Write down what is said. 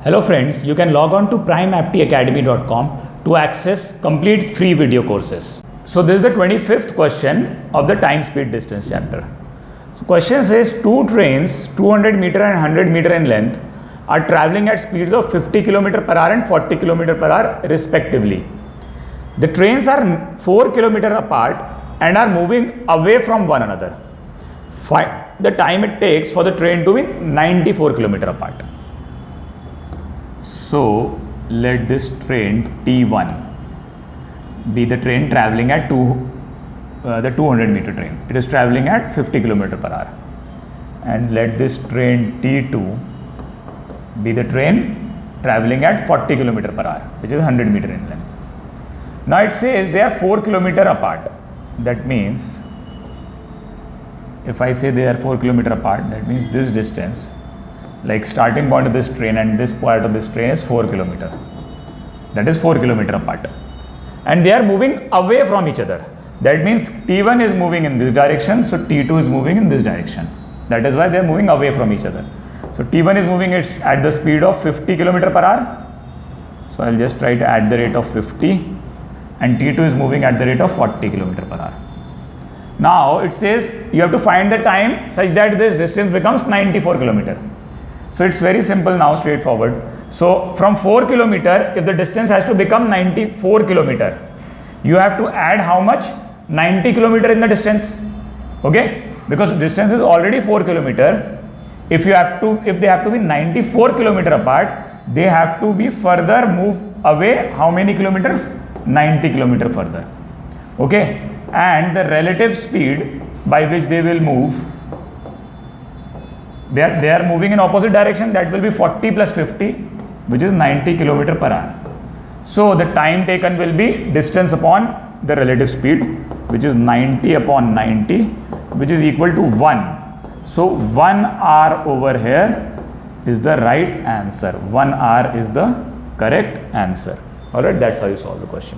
Hello friends, you can log on to primeaptacademy.com to access complete free video courses. So this is the 25th question of the time speed distance chapter. So question says two trains 200 meter and 100 meter in length are traveling at speeds of 50 km per hour and 40 km per hour respectively. The trains are 4 km apart and are moving away from one another. Find the time it takes for the train to be 94 km apart. So let this train T1 be the train traveling at the 200 meter train. It is traveling at 50 km per hour. And let this train T2 be the train traveling at 40 km per hour, which is 100 meter in length. Now it says they are 4 km apart. That means if I say they are 4 km apart, that means this distance, like starting point of this train and this part of this train is 4 km. That is 4 km apart. And they are moving away from each other. That means T1 is moving in this direction, so T2 is moving in this direction. That is why they are moving away from each other. So T1 is moving at the speed of 50 km per hour. So I'll just try to add the rate of 50. And T2 is moving at the rate of 40 km per hour. Now it says you have to find the time such that this distance becomes 94 km. So it's very simple now, straightforward. So from 4 km, if the distance has to become 94 km, you have to add how much? 90 km in the distance. Okay? Because distance is already 4 km. If they have to be 94 km apart, they have to be further move away how many kilometers? 90 km further. Okay? And the relative speed by which they will move, they are moving in opposite direction, that will be 40 plus 50, which is 90 km per hour. So the time taken will be distance upon the relative speed, which is 90 upon 90, which is equal to 1. So 1 hour over here is the right answer. 1 hour is the correct answer. Alright, that's how you solve the question.